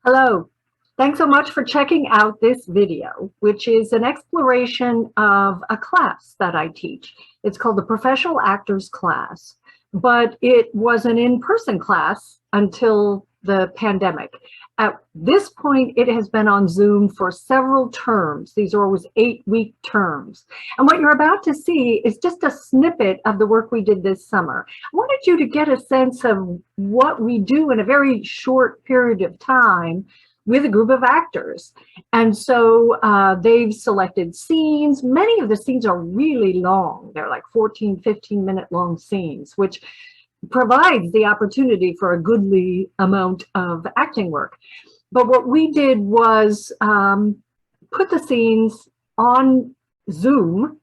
Hello. Thanks so much for checking out this video, which is an exploration of a class that I teach. It's called the Professional Actors class, but it was an in-person class until the pandemic. At this point, it has been on Zoom for several terms. These are always 8-week terms. And what you're about to see is just a snippet of the work we did this summer. I wanted you to get a sense of what we do in a very short period of time with a group of actors. And so they've selected scenes. Many of the scenes are really long. They're like 14, 15-minute long scenes, which provides the opportunity for a goodly amount of acting work. But what we did was put the scenes on Zoom,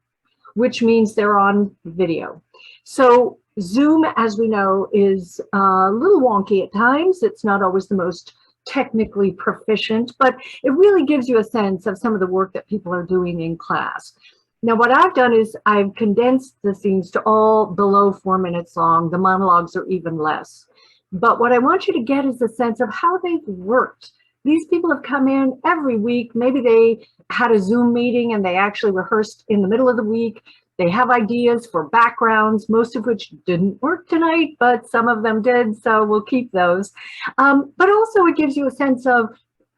which means they're on video. So Zoom, as we know, is a little wonky at times. It's not always the most technically proficient, but it really gives you a sense of some of the work that people are doing in class. Now, what I've done is I've condensed the scenes to all below 4 minutes long. The monologues are even less. But what I want you to get is a sense of how they've worked. These people have come in every week. Maybe they had a Zoom meeting and they actually rehearsed in the middle of the week. They have ideas for backgrounds, most of which didn't work tonight, but some of them did, so we'll keep those. But also it gives you a sense of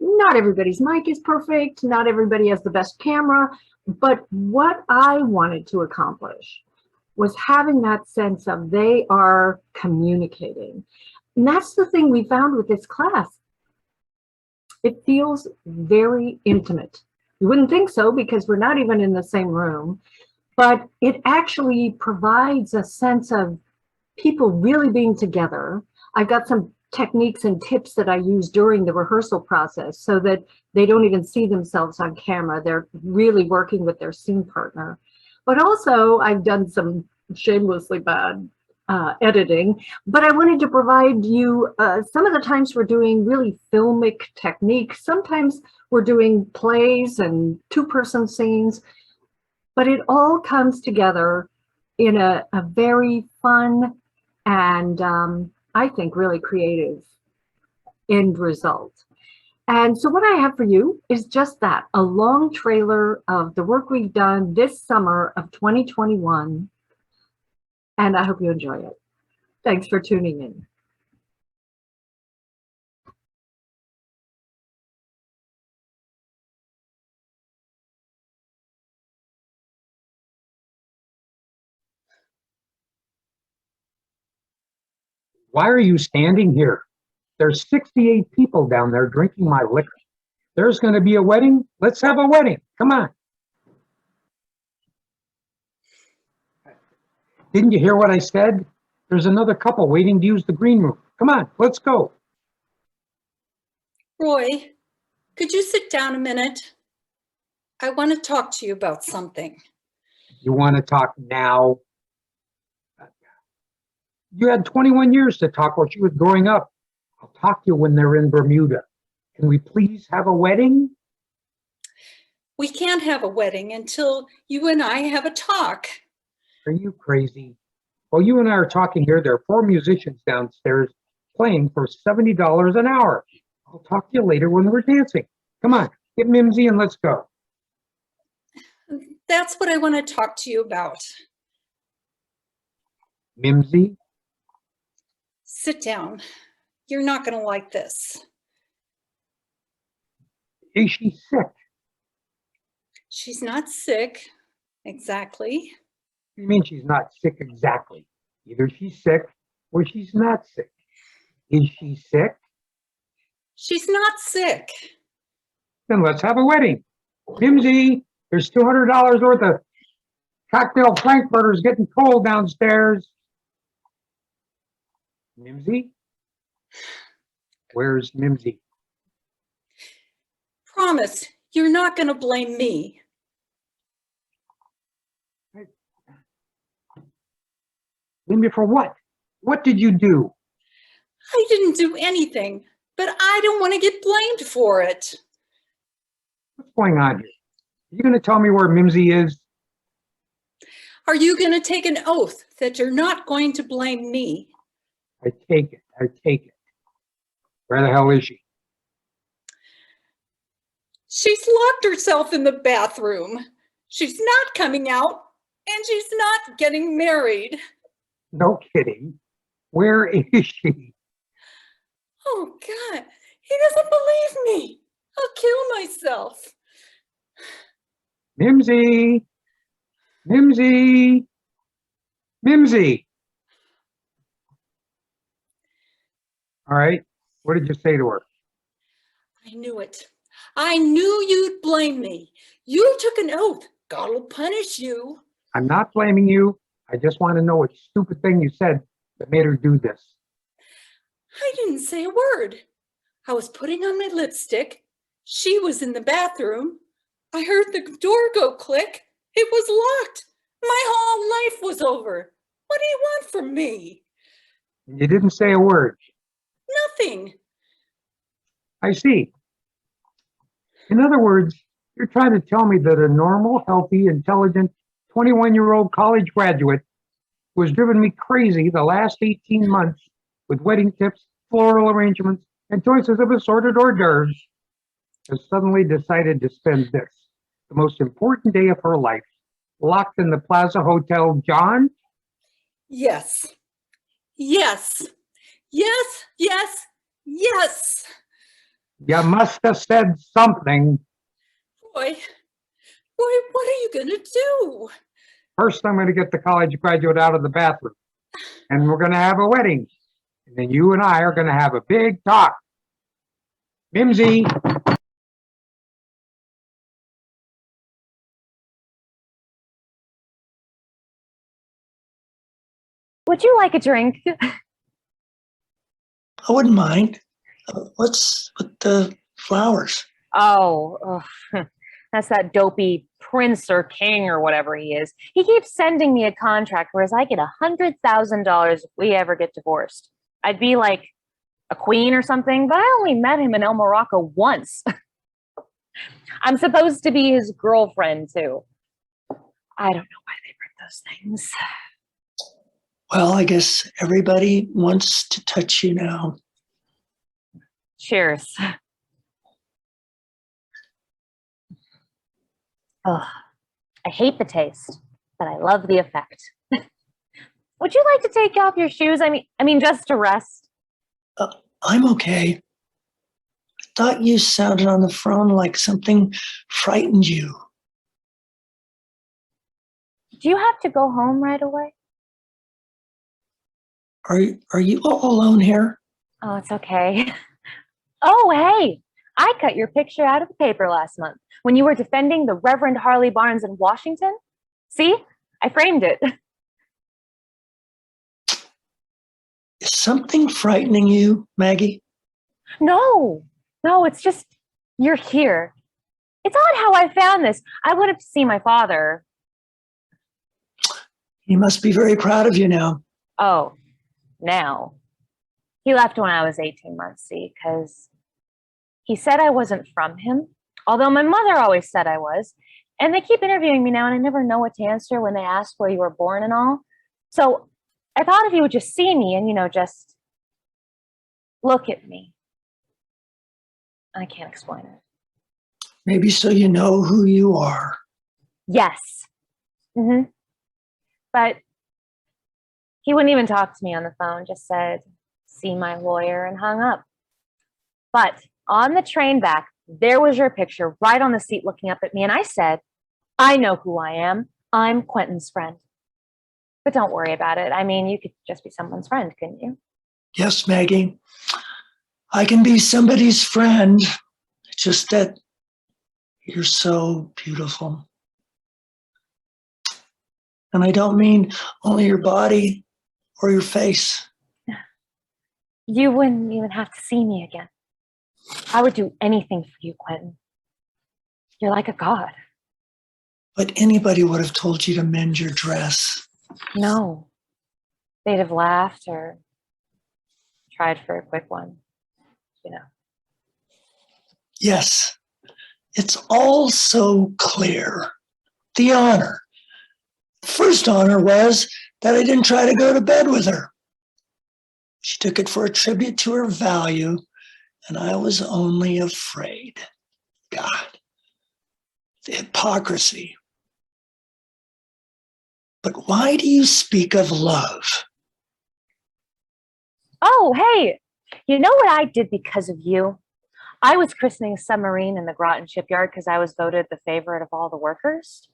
not everybody's mic is perfect, not everybody has the best camera, but what I wanted to accomplish was having that sense of they are communicating. And that's the thing we found with this class. It feels very intimate. You wouldn't think so because we're not even in the same room, but it actually provides a sense of people really being together. I've got some techniques and tips that I use during the rehearsal process so that they don't even see themselves on camera. They're really working with their scene partner. But also I've done some shamelessly bad editing, but I wanted to provide you some of the times we're doing really filmic techniques. Sometimes we're doing plays and two-person scenes, but it all comes together in a very fun and I think really creative end result. And so what I have for you is just that, a long trailer of the work we've done this summer of 2021. And I hope you enjoy it. Thanks for tuning in. Why are you standing here? There's 68 people down there drinking my liquor. There's going to be a wedding. Let's have a wedding. Come on. Didn't you hear what I said? There's another couple waiting to use the green room. Come on, let's go. Roy, could you sit down a minute? I want to talk to you about something. You want to talk now? You had 21 years to talk while she was growing up. I'll talk to you when they're in Bermuda. Can we please have a wedding? We can't have a wedding until you and I have a talk. Are you crazy? While you and I are talking here, there are 4 musicians downstairs playing for $70 an hour. I'll talk to you later when we're dancing. Come on, get Mimsy and let's go. That's what I want to talk to you about. Mimsy? Sit down. You're not going to like this. Is she sick? She's not sick, exactly. You mean she's not sick exactly? Either she's sick or she's not sick. Is she sick? She's not sick. Then let's have a wedding. Mimsy, there's $200 worth of cocktail frankfurters getting cold downstairs. Mimsy? Where's Mimsy? Promise, you're not going to blame me. Blame me for what? What did you do? I didn't do anything, but I don't want to get blamed for it. What's going on here? Are you going to tell me where Mimsy is? Are you going to take an oath that you're not going to blame me? I take it. I take it. Where the hell is she? She's locked herself in the bathroom. She's not coming out, and she's not getting married. No kidding. Where is she? Oh, God, he doesn't believe me. I'll kill myself. Mimsy! Mimsy! Mimsy! All right. What did you say to her? I knew it. I knew you'd blame me. You took an oath. God will punish you. I'm not blaming you. I just want to know what stupid thing you said that made her do this. I didn't say a word. I was putting on my lipstick. She was in the bathroom. I heard the door go click. It was locked. My whole life was over. What do you want from me? You didn't say a word. Nothing. I see. In other words, you're trying to tell me that a normal, healthy, intelligent 21-year-old college graduate who has driven me crazy the last 18 months with wedding tips, floral arrangements, and choices of assorted hors d'oeuvres has suddenly decided to spend this, the most important day of her life, locked in the Plaza Hotel, John? Yes. Yes. Yes. Yes. Yes. You must have said something. Boy, what are you gonna do? First, I'm going to get the college graduate out of the bathroom, and we're going to have a wedding. And then you and I are going to have a big talk. Mimsy. Would you like a drink? I wouldn't mind. What's with the flowers? Oh, ugh, that's that dopey prince or king or whatever he is. He keeps sending me a contract whereas I get $100,000 if we ever get divorced. I'd be like a queen or something, but I only met him in El Morocco once. I'm supposed to be his girlfriend too. I don't know why they print those things. Well, I guess everybody wants to touch you now. Cheers. Oh, I hate the taste, but I love the effect. Would you like to take off your shoes? I mean, just to rest. I'm okay. I thought you sounded on the phone like something frightened you. Do you have to go home right away? Are you all alone here? Oh, it's okay. Oh, hey, I cut your picture out of the paper last month when you were defending the Reverend Harley Barnes in Washington. See, I framed it. Is something frightening you, Maggie? No, it's just you're here. It's odd how I found this. I went up to see my father. He must be very proud of you now. Oh, now. He left when I was 18 months, see, because he said I wasn't from him, although my mother always said I was. And they keep interviewing me now, and I never know what to answer when they ask where you were born and all. So I thought if you would just see me and, just look at me. I can't explain it. Maybe so you know who you are. Yes. But he wouldn't even talk to me on the phone, just said, see my lawyer, and hung up. But on the train back, there was your picture right on the seat looking up at me. And I said, I know who I am. I'm Quentin's friend. But don't worry about it. I mean, you could just be someone's friend, couldn't you? Yes, Maggie. I can be somebody's friend. It's just that you're so beautiful. And I don't mean only your body or your face. You wouldn't even have to see me again. I would do anything for you, Quentin. You're like a god. But anybody would have told you to mend your dress. No. They'd have laughed or tried for a quick one, Yes, it's all so clear. The honor. The first honor was that I didn't try to go to bed with her. She took it for a tribute to her value, and I was only afraid. God, hypocrisy. But why do you speak of love? Oh, hey, you know what I did because of you? I was christening a submarine in the Groton shipyard because I was voted the favorite of all the workers.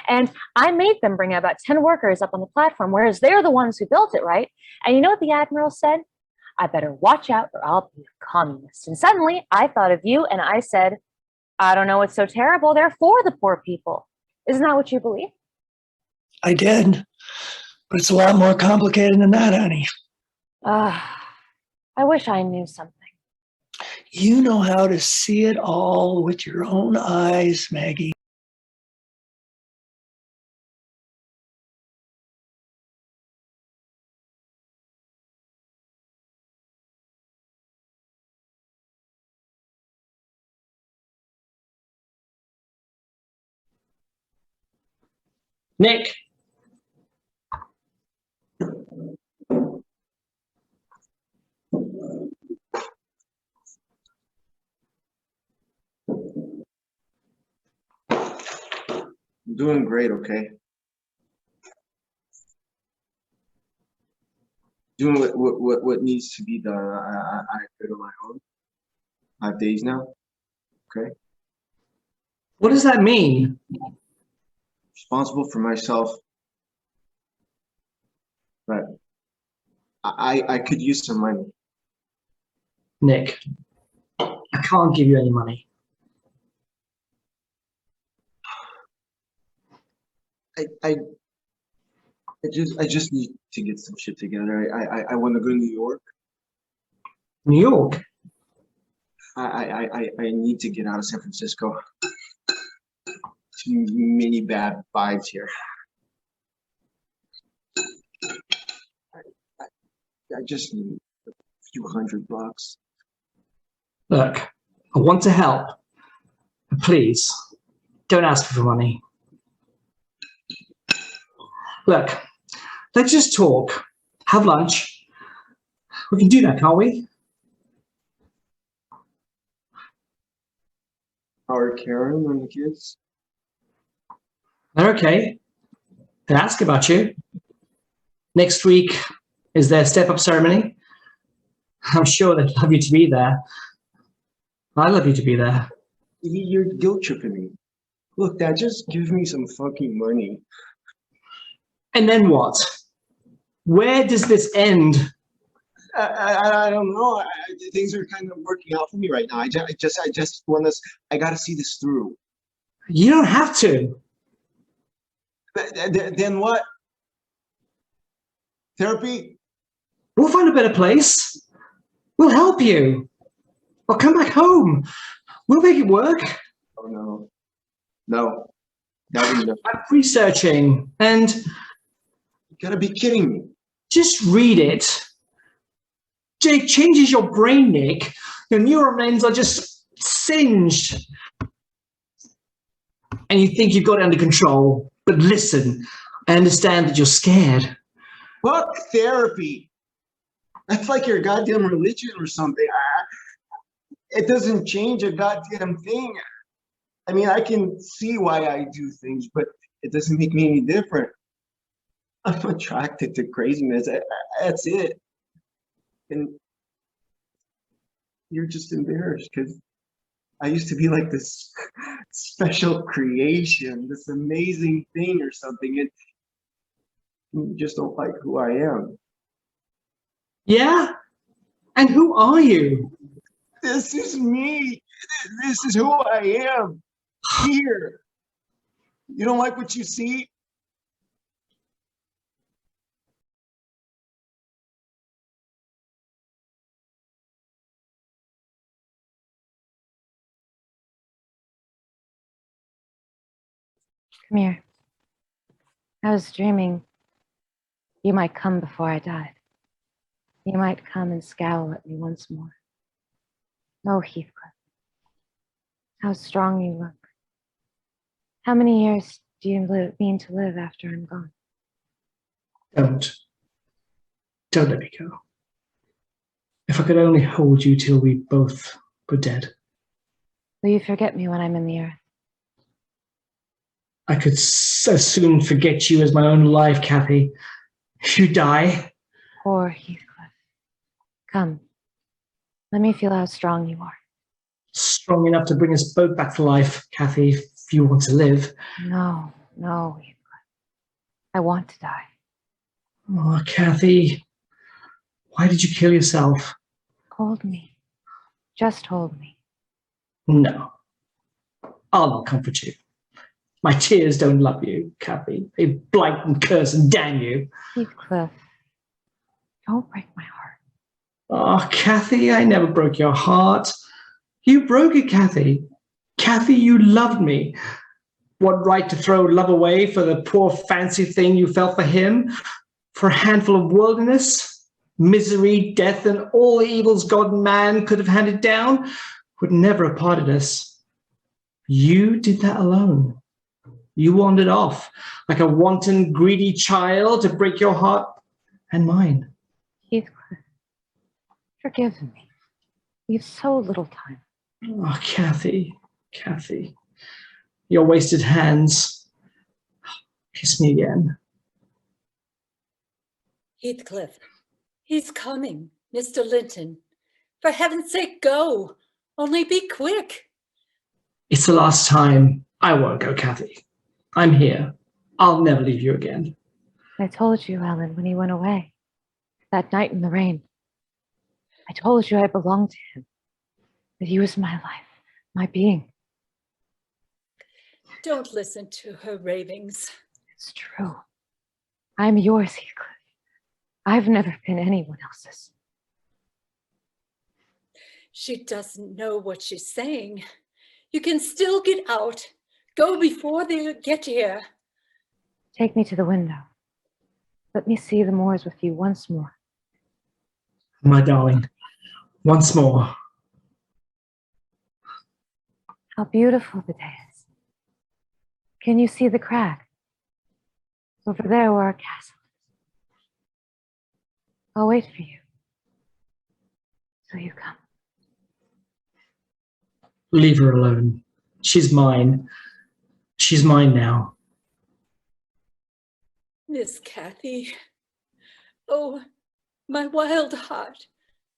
And I made them bring about 10 workers up on the platform, whereas they're the ones who built it, right? And you know what the admiral said? I better watch out or I'll be a communist. And suddenly I thought of you and I said, I don't know what's so terrible. They're for the poor people. Isn't that what you believe? I did, but it's a lot more complicated than that, honey. I wish I knew something. You know how to see it all with your own eyes, Maggie. Nick. I'm doing great, okay? Doing what needs to be done. I did on my own. 5 days now, okay? What does that mean? Responsible for myself. But I could use some money. Nick, I can't give you any money. I just need to get some shit together. I want to go to New York. New York? I need to get out of San Francisco. Too many bad vibes here. I just need a few $100. Look, I want to help. But please, don't ask for money. Look, let's just talk, have lunch. We can do that, can't we? How are Karen and the kids? They're okay. They ask about you. Next week is their step-up ceremony. I'm sure they'd love you to be there. I'd love you to be there. You're guilt tripping me. Look, Dad, just give me some fucking money. And then what? Where does this end? I don't know. Things are kind of working out for me right now. I just want this. I got to see this through. You don't have to. Then what? Therapy? We'll find a better place. We'll help you. Or come back home. We'll make it work. Oh no, no, no. I'm researching, and You gotta be kidding me. just read it. It changes your brain, Nick. Your neural ends are just singed. And you think you've got it under control. But listen, I understand that you're scared. Fuck therapy. That's like your goddamn religion or something. It doesn't change a goddamn thing. I mean, I can see why I do things, but it doesn't make me any different. I'm attracted to craziness. That's it. And you're just embarrassed because I used to be like this special creation, this amazing thing or something. And you just don't like who I am. Yeah? And who are you? This is me. This is who I am. Here. You don't like what you see? Come here. I was dreaming you might come before I died. You might come and scowl at me once more. Oh, Heathcliff, how strong you look. How many years do you mean to live after I'm gone? Don't let me go. If I could only hold you till we both were dead. Will you forget me when I'm in the earth? I could as soon forget you as my own life, Kathy. If you die. Poor Heathcliff. Come, let me feel how strong you are. Strong enough to bring us both back to life, Kathy, if you want to live. No, no, Heathcliff. I want to die. Oh, Kathy, why did you kill yourself? Hold me. Just hold me. No, I'll not comfort you. My tears don't love you, Kathy. They blight and curse and damn you. Heathcliff, don't break my heart. Oh, Kathy, I never broke your heart. You broke it, Kathy. Kathy, you loved me. What right to throw love away for the poor fancy thing you felt for him? For a handful of worldliness, misery, death, and all the evils God and man could have handed down would never have parted us. You did that alone. You wandered off like a wanton, greedy child to break your heart and mine. Heathcliff, forgive me. We have so little time. Oh, Kathy, Kathy, your wasted hands. Kiss me again. Heathcliff, he's coming, Mr. Linton. For heaven's sake, go. Only be quick. It's the last time. I won't go, Kathy. I'm here. I'll never leave you again. I told you, Ellen, when he went away, that night in the rain. I told you I belonged to him, that he was my life, my being. Don't listen to her ravings. It's true. I'm yours, Heathcliff. I've never been anyone else's. She doesn't know what she's saying. You can still get out. Go before they get here. Take me to the window. Let me see the moors with you once more. My darling, once more. How beautiful the day is. Can you see the crag? Over there where our castle is. I'll wait for you. So you come. Leave her alone. She's mine. She's mine now. Miss Kathy. Oh, my wild heart.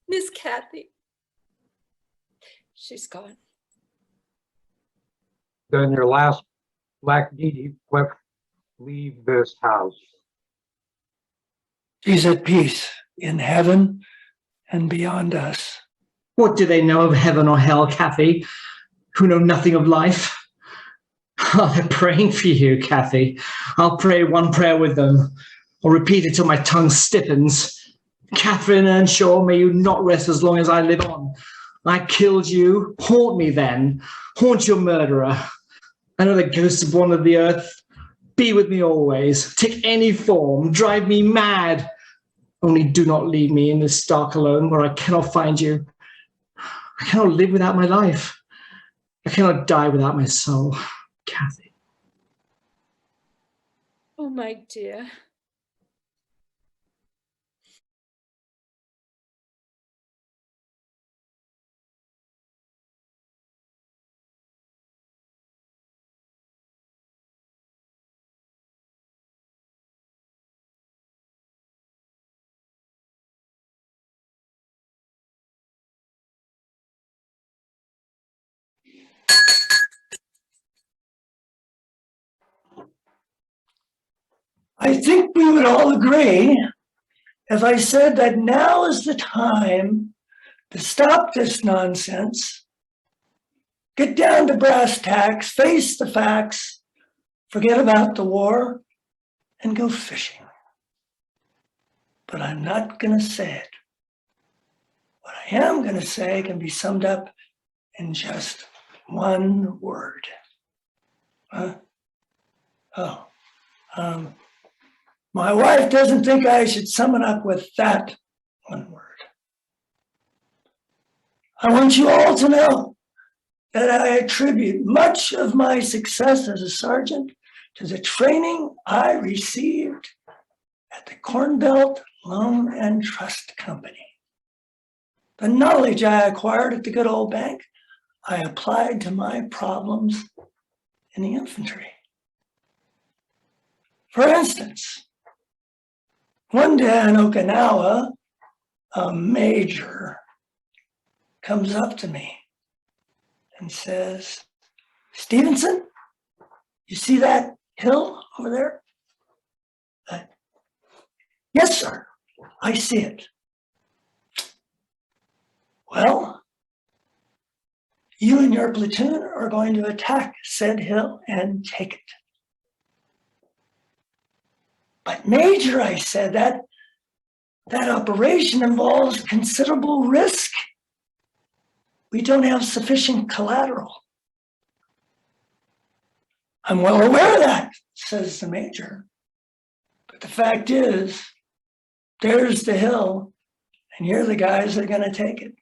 Miss Kathy. She's gone. Then your last black deed, Heathcliff, leave this house. She's at peace in heaven and beyond us. What do they know of heaven or hell, Kathy, who know nothing of life? Oh, they're praying for you, Kathy. I'll pray one prayer with them. I'll repeat it till my tongue stiffens. Catherine Earnshaw, may you not rest as long as I live on. I killed you. Haunt me then. Haunt your murderer. I know the ghosts have wandered the earth. Be with me always. Take any form. Drive me mad. Only do not leave me in this dark alone where I cannot find you. I cannot live without my life. I cannot die without my soul. Kathy. Oh, my dear. I think we would all agree if I said that now is the time to stop this nonsense, get down to brass tacks, face the facts, forget about the war, and go fishing. But I'm not going to say it. What I am going to say can be summed up in just one word. My wife doesn't think I should sum it up with that one word. I want you all to know that I attribute much of my success as a sergeant to the training I received at the Corn Belt Loan and Trust Company. The knowledge I acquired at the good old bank, I applied to my problems in the infantry. For instance, one day in Okinawa, a major comes up to me and says, "Stevenson, you see that hill over there?" "Yes, sir, I see it." "Well, you and your platoon are going to attack said hill and take it." "But Major," I said, that operation involves considerable risk. We don't have sufficient collateral." "I'm well aware of that," says the major. "But the fact is, there's the hill, and you're the guys that are going to take it."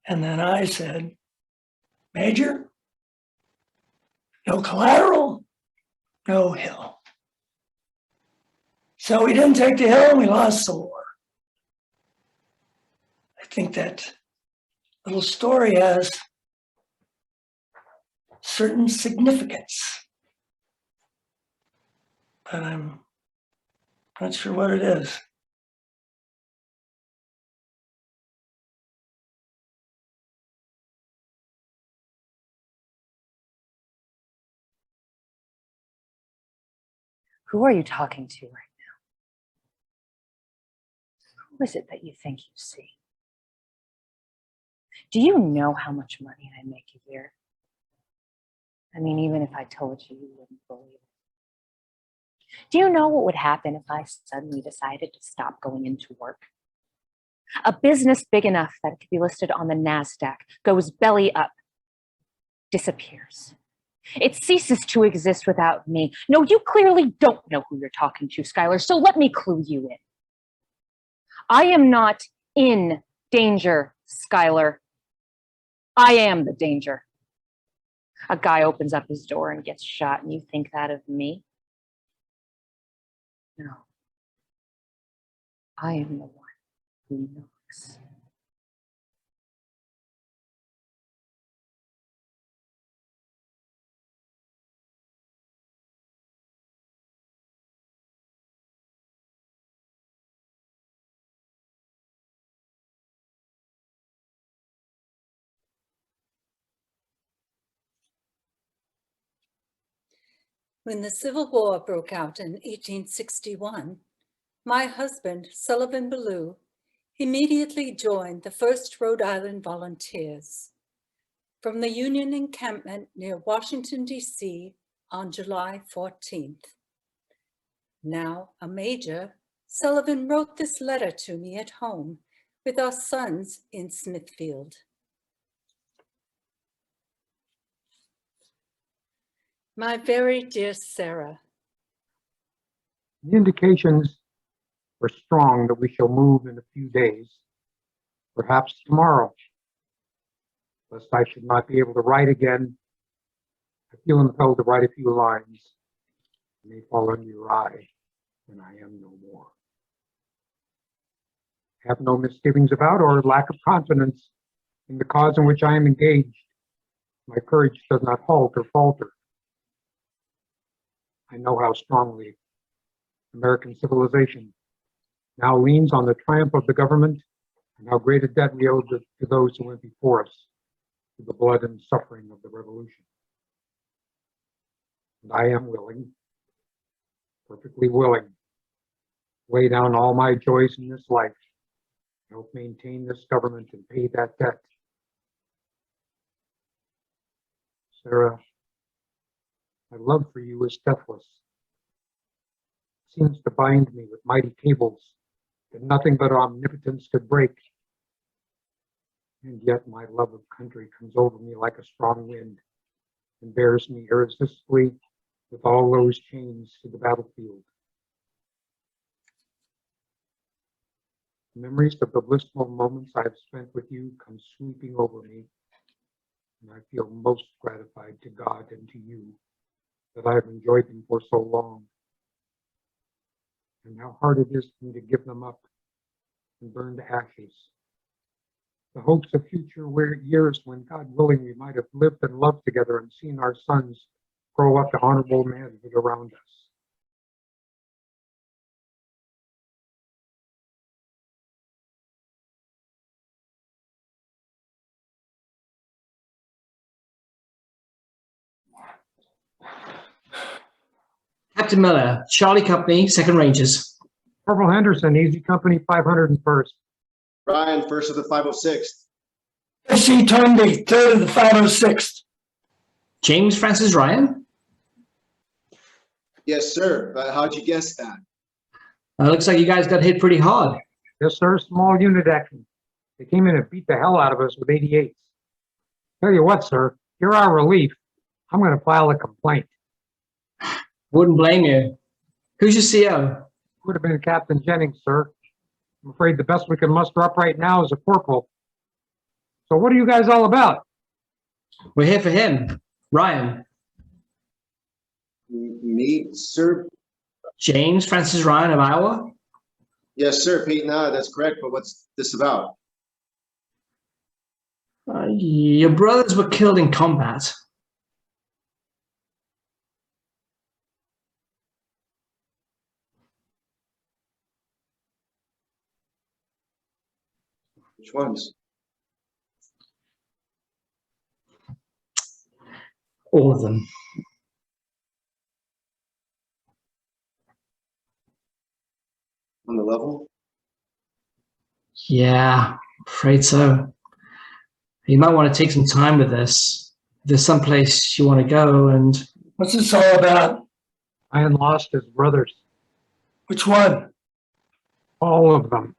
And then I said, "Major, no collateral, no hill." So we didn't take the hill and we lost the war. I think that little story has certain significance, but I'm not sure what it is. Who are you talking to right now? Who is it that you think you see? Do you know how much money I make a year? I mean, even if I told you, you wouldn't believe it. Do you know what would happen if I suddenly decided to stop going into work? A business big enough that it could be listed on the NASDAQ goes belly up, disappears. It ceases to exist without me. No, you clearly don't know who you're talking to, Skylar, so let me clue you in. I am not in danger, Skylar. I am the danger. A guy opens up his door and gets shot, and you think that of me? No. I am the one who knocks. When the Civil War broke out in 1861, my husband, Sullivan Ballou, immediately joined the 1st Rhode Island Volunteers from the Union encampment near Washington, D.C. on July 14th. Now a major, Sullivan wrote this letter to me at home with our sons in Smithfield. My very dear Sarah, The indications are strong that we shall move in a few days, perhaps tomorrow. Lest I should not be able to write again, I feel impelled to write a few lines. It may fall under your eye when I am no more. I have no misgivings about or lack of confidence in the cause in which I am engaged. My courage does not halt or falter. I know how strongly American civilization now leans on the triumph of the government and how great a debt we owe to those who went before us through the blood and suffering of the revolution. And I am willing, perfectly willing, to lay down all my joys in this life, help maintain this government and pay that debt. Sarah, my love for you is deathless. It seems to bind me with mighty cables that nothing but omnipotence could break. And yet my love of country comes over me like a strong wind and bears me irresistibly with all those chains to the battlefield. The memories of the blissful moments I have spent with you come sweeping over me, and I feel most gratified to God and to you that I have enjoyed them for so long, and how hard it is for me to give them up and burn to ashes. The hopes of future years when, God willing, we might have lived and loved together and seen our sons grow up to honorable manhood around us. Captain Miller, Charlie Company, Second Rangers. Corporal Henderson, Easy Company, 501st. Ryan, first of the 506th. S.C. Tonby, third of the 506th. James Francis Ryan. Yes, sir. But how'd you guess that? Looks like you guys got hit pretty hard. Yes, sir, small unit action. They came in and beat the hell out of us with 88s. Tell you what, sir, you're our relief. I'm going to file a complaint. Wouldn't blame you. Who's your CO? Would have been Captain Jennings, sir. I'm afraid the best we can muster up right now is a corporal. So what are you guys all about? We're here for him. Ryan. Me, sir? James Francis Ryan of Iowa. Yes, sir. Peyton, that's correct. But what's this about? Your brothers were killed in combat. Which ones? All of them. On the level? Yeah, afraid so. You might want to take some time with this. If there's someplace you want to go and... What's this all about? Ryan lost his brothers. Which one? All of them.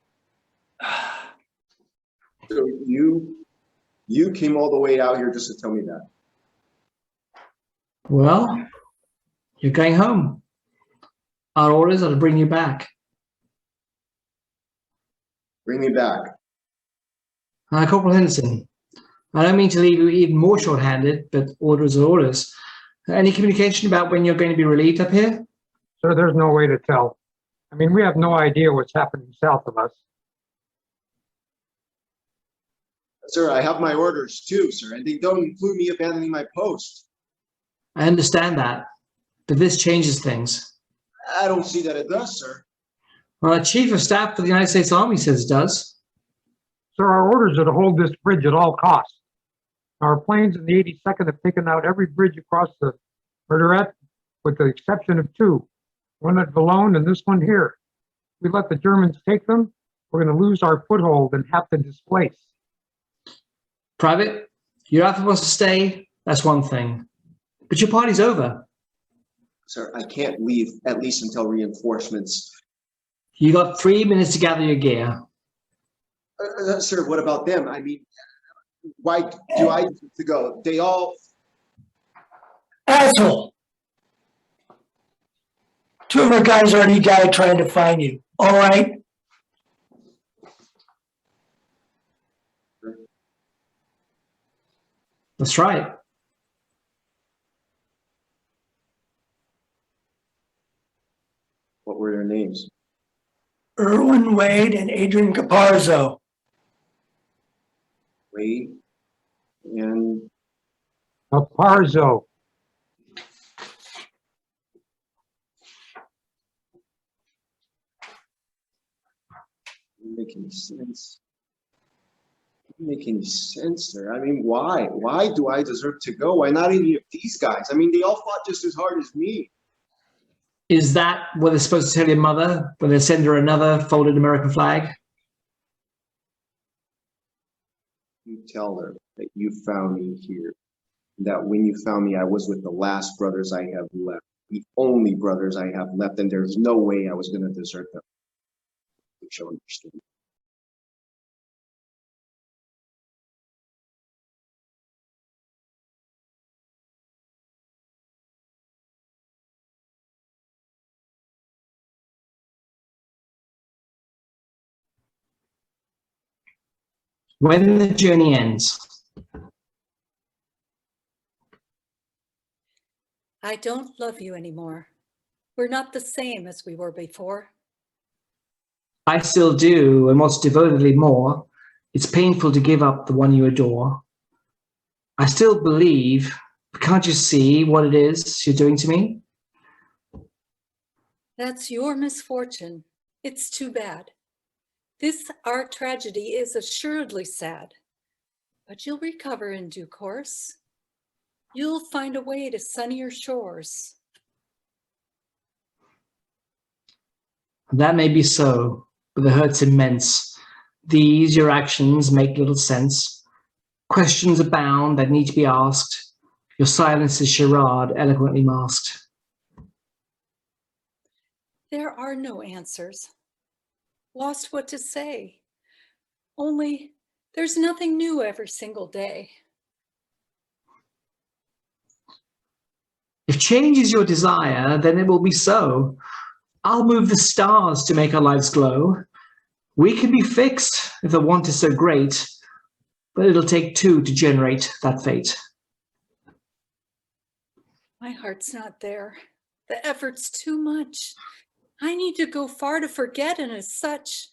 So you came all the way out here just to tell me that? Well, you're going home. Our orders are to bring you back. Bring me back. Corporal Henderson, I don't mean to leave you even more short-handed, but orders are orders. Any communication about when you're going to be relieved up here? Sir, there's no way to tell. I mean, we have no idea what's happening south of us. Sir, I have my orders too, sir, and they don't include me abandoning my post. I understand that, but this changes things. I don't see that it does, sir. Well, the Chief of Staff for the United States Army says it does. Sir, our orders are to hold this bridge at all costs. Our planes in the 82nd have taken out every bridge across the Murderette, with the exception of two. One at Valone and this one here. If we let the Germans take them, we're going to lose our foothold and have to displace. Private, your outfit wants to stay, that's one thing. But your party's over. Sir, I can't leave, at least until reinforcements. You got 3 minutes to gather your gear. Sir, what about them? I mean, why do I have to go? They all... Asshole! 2 of our guys already died trying to find you. All right? That's right. What were their names? Erwin Wade and Adrian Caparzo. Wade and... Caparzo. Doesn't make any sense. Doesn't make any sense, sir. I mean, why? Why do I deserve to go? Why not any of these guys? I mean, they all fought just as hard as me. Is that what they're supposed to tell your mother when they send her another folded American flag? You tell her that you found me here. That when you found me, I was with the last brothers I have left. The only brothers I have left, and there's no way I was going to desert them. She'll understand. When the journey ends. I don't love you anymore. We're not the same as we were before. I still do, and what's devotedly more, it's painful to give up the one you adore. I still believe, Can't you see what it is you're doing to me? That's your misfortune. It's too bad. This, our tragedy, is assuredly sad, but you'll recover in due course. You'll find a way to sunnier shores. That may be so, but the hurt's immense. These, your actions, make little sense. Questions abound that need to be asked. Your silence is charade, eloquently masked. There are no answers. Lost what to say. Only there's nothing new every single day. If change is your desire, then it will be so. I'll move the stars to make our lives glow. We can be fixed if the want is so great, but it'll take two to generate that fate. My heart's not there. The effort's too much. I need to go far to forget, and as such,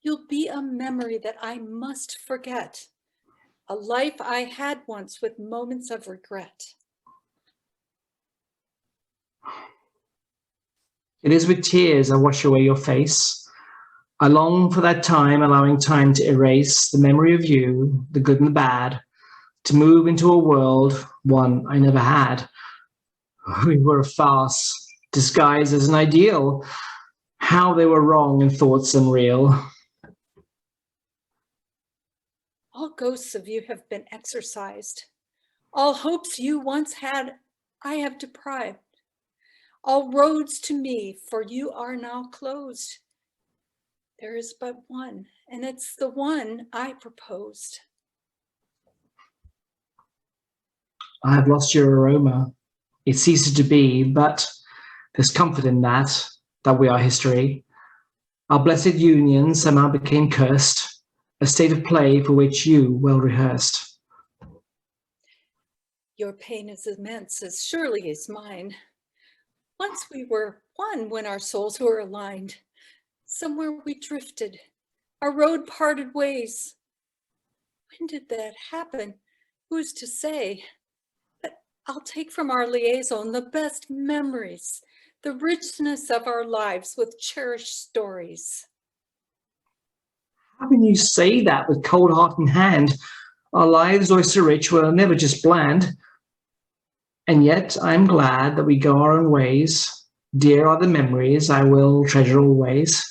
you'll be a memory that I must forget. A life I had once with moments of regret. It is with tears I wash away your face. I long for that time, allowing time to erase the memory of you, the good and the bad, to move into a world, one I never had. We were a farce, disguised as an ideal. How they were wrong and thoughts unreal. All ghosts of you have been exorcised. All hopes you once had, I have deprived. All roads to me for you are now closed. There is but one, and it's the one I proposed. I have lost your aroma. It ceases to be, but there's comfort in that we are history. Our blessed union somehow became cursed, a state of play for which you well rehearsed. Your pain is immense, as surely as mine. Once we were one when our souls were aligned. Somewhere we drifted, our road parted ways. When did that happen? Who's to say? But I'll take from our liaison the best memories, the richness of our lives with cherished stories. How can you say that with cold heart in hand? Our lives, oyster rich, were never just bland. And yet I'm glad that we go our own ways. Dear are the memories I will treasure always.